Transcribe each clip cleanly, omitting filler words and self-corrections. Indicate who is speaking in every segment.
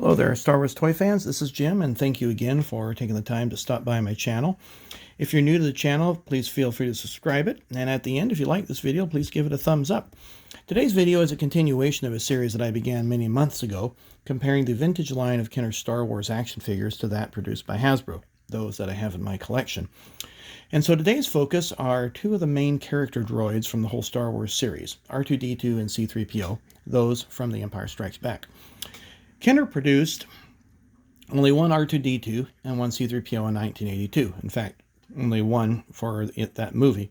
Speaker 1: Hello there, Star Wars toy fans. This is Jim, and thank you again for taking the time to stop by my channel. If you're new to the channel, please feel free to subscribe it. And at the end, if you like this video, please give it a thumbs up. Today's video is a continuation of a series that I began many months ago, comparing the vintage line of Kenner Star Wars action figures to that produced by Hasbro, those that I have in my collection. And so today's focus are two of the main character droids from the whole Star Wars series, R2-D2 and C-3PO, those from The Empire Strikes Back. Kenner produced only one R2-D2 and one C-3PO in 1982. In fact, only one for that movie.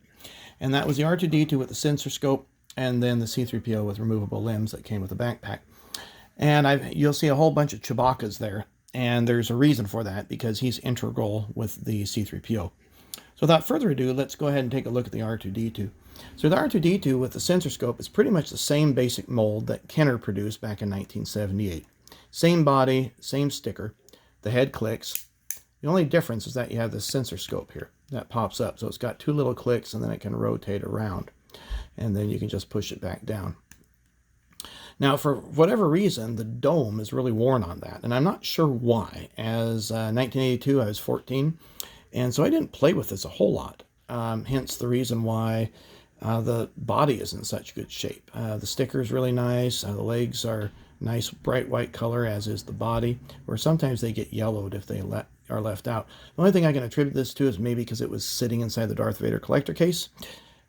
Speaker 1: And that was the R2-D2 with the Sensorscope, and then the C-3PO with removable limbs that came with the backpack. And you'll see a whole bunch of Chewbaccas there, and there's a reason for that, because he's integral with the C-3PO. So without further ado, let's go ahead and take a look at the R2-D2. So the R2-D2 with the Sensorscope is pretty much the same basic mold that Kenner produced back in 1978. Same body, same sticker. The head clicks. The only difference is that you have the Sensorscope here. That pops up. So it's got two little clicks, and then it can rotate around. And then you can just push it back down. Now, for whatever reason, the dome is really worn on that. And I'm not sure why. As 1982, I was 14. And so I didn't play with this a whole lot. Hence the reason why the body is in such good shape. The sticker is really nice. The legs are nice bright white color, as is the body, where sometimes they get yellowed if they are left out. The only thing I can attribute this to is maybe because it was sitting inside the Darth Vader collector case.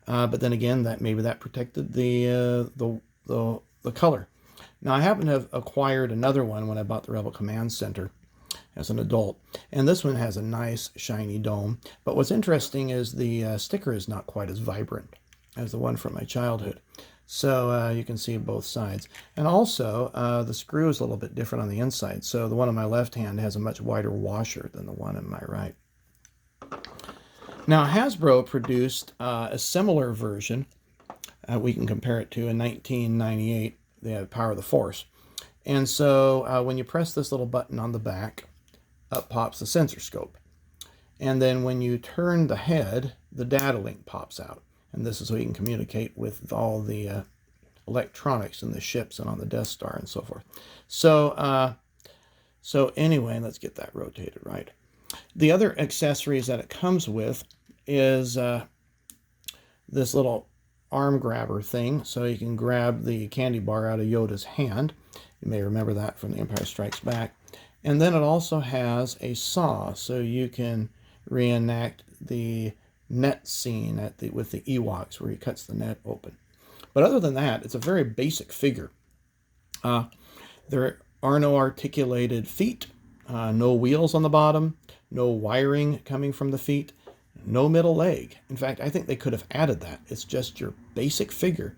Speaker 1: But then again, maybe that protected the color. Now, I happen to have acquired another one when I bought the Rebel Command Center as an adult, and this one has a nice shiny dome. But what's interesting is the sticker is not quite as vibrant as the one from my childhood. So you can see both sides. And also, the screw is a little bit different on the inside. So the one on my left hand has a much wider washer than the one on my right. Now, Hasbro produced a similar version. We can compare it to in 1998. They had Power of the Force. And so when you press this little button on the back, up pops the Sensorscope. And then when you turn the head, the data link pops out. And this is so you can communicate with all the electronics in the ships and on the Death Star and so forth. So anyway, let's get that rotated right. The other accessories that it comes with is this little arm grabber thing, so you can grab the candy bar out of Yoda's hand. You may remember that from The Empire Strikes Back. And then it also has a saw, so you can reenact the net scene with the Ewoks, where he cuts the net open. But other than that, it's a very basic figure. There are no articulated feet, no wheels on the bottom, no wiring coming from the feet, no middle leg. In fact, I think they could have added that. It's just your basic figure,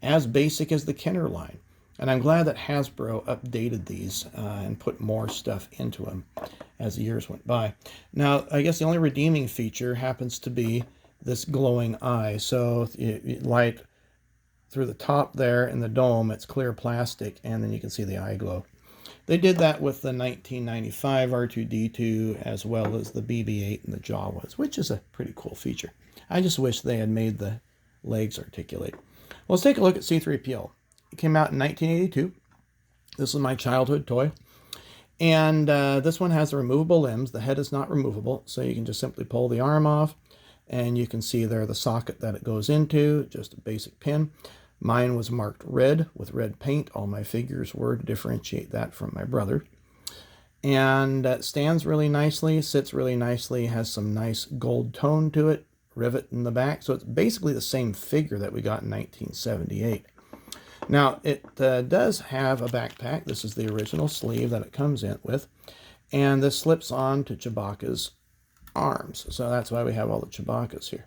Speaker 1: as basic as the Kenner line. And I'm glad that Hasbro updated these and put more stuff into them as the years went by. Now, I guess the only redeeming feature happens to be this glowing eye. So you light through the top there in the dome, it's clear plastic, and then you can see the eye glow. They did that with the 1995 R2-D2 as well as the BB-8 and the Jawas, which is a pretty cool feature. I just wish they had made the legs articulate. Well, let's take a look at C-3PO. It came out in 1982. This is my childhood toy. And this one has the removable limbs. The head is not removable, so you can just simply pull the arm off. And you can see there the socket that it goes into, just a basic pin. Mine was marked red with red paint. All my figures were, to differentiate that from my brother. And it stands really nicely, sits really nicely, has some nice gold tone to it, rivet in the back. So it's basically the same figure that we got in 1978. Now, it does have a backpack. This is the original sleeve that it comes in with. And this slips on to Chewbacca's arms. So that's why we have all the Chewbaccas here.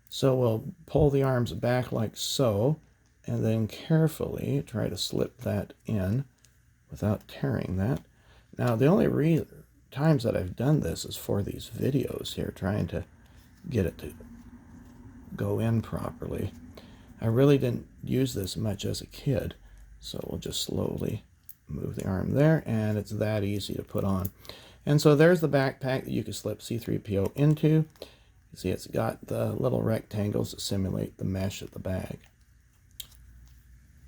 Speaker 1: So we'll pull the arms back like so, and then carefully try to slip that in without tearing that. Now, the only times that I've done this is for these videos here, trying to get it to go in properly. I really didn't use this much as a kid, so we'll just slowly move the arm there, and it's that easy to put on. And so there's the backpack that you can slip C-3PO into. You see it's got the little rectangles that simulate the mesh of the bag.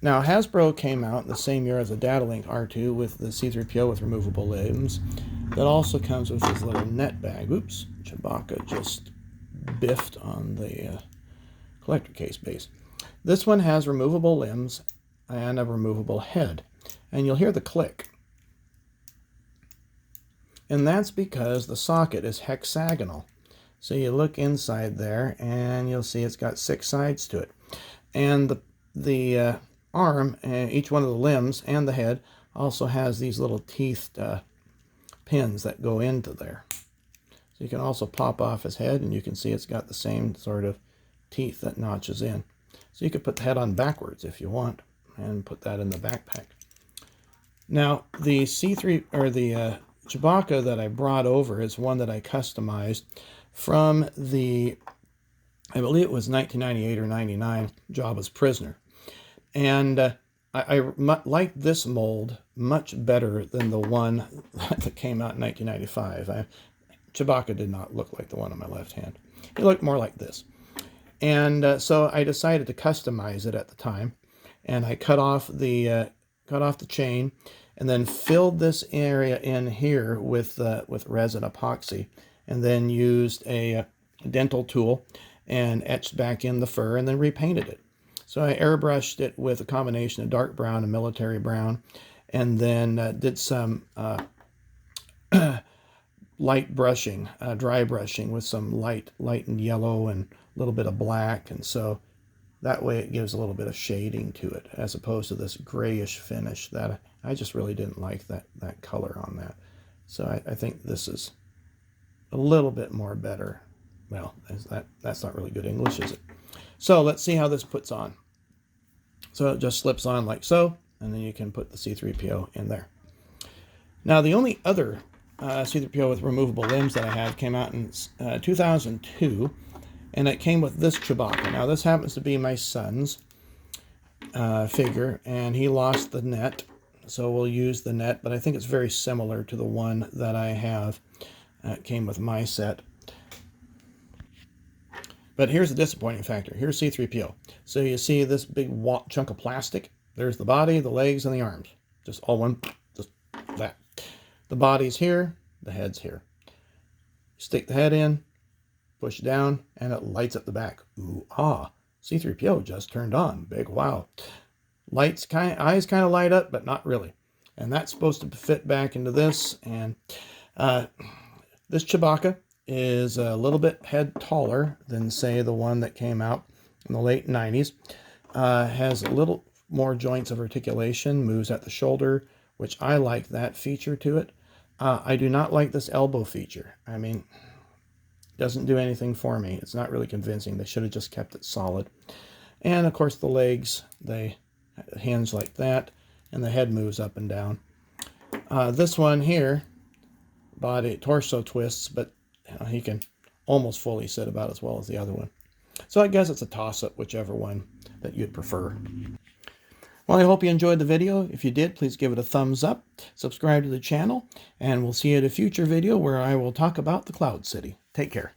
Speaker 1: Now, Hasbro came out in the same year as the Datalink R2 with the C-3PO with removable limbs. That also comes with this little net bag. Oops, Chewbacca just biffed on the collector case base. This one has removable limbs and a removable head. And you'll hear the click. And that's because the socket is hexagonal. So you look inside there and you'll see it's got 6 sides to it. And the arm, each one of the limbs and the head also has these little teethed pins that go into there. So you can also pop off his head and you can see it's got the same sort of teeth that notches in. So you could put the head on backwards if you want and put that in the backpack. Now the Chewbacca that I brought over is one that I customized from the, I believe it was 1998 or 99, Jabba's Prisoner. And I like this mold much better than the one that came out in 1995. Chewbacca did not look like the one on my left hand. He looked more like this. And so I decided to customize it at the time. And I cut off the chain and then filled this area in here with resin epoxy, and then used a dental tool and etched back in the fur and then repainted it. So I airbrushed it with a combination of dark brown and military brown, and then did some light brushing, dry brushing with some light and yellow and a little bit of black, and so that way it gives a little bit of shading to it as opposed to this grayish finish that I just really didn't like that color on that. So I think this is a little bit more better. Well, that's not really good English, is it? So let's see how this puts on. So it just slips on like so, and then you can put the C-3PO in there. Now the only other C-3PO with removable limbs that I have came out in 2002, and it came with this Chewbacca. Now this happens to be my son's figure, and he lost the net, so we'll use the net, but I think it's very similar to the one that I have. It came with my set. But here's the disappointing factor. Here's C-3PO. So you see this big chunk of plastic. There's the body, the legs, and the arms. Just all one, just that. The body's here, the head's here. Stick the head in, push down, and it lights up the back. Ooh, ah. C-3PO just turned on. Big wow. Eyes kind of light up, but not really. And that's supposed to fit back into this. And this Chewbacca is a little bit head taller than, say, the one that came out in the late 90s. Has a little more joints of articulation, moves at the shoulder, which I like that feature to it. I do not like this elbow feature. I mean, it doesn't do anything for me. It's not really convincing. They should have just kept it solid. And, of course, the legs, they hinge like that, and the head moves up and down. This one here, torso twists, but he can almost fully sit about as well as the other one. So I guess it's a toss-up, whichever one that you'd prefer. Well, I hope you enjoyed the video. If you did, please give it a thumbs up, subscribe to the channel, and we'll see you at a future video where I will talk about the Cloud City. Take care.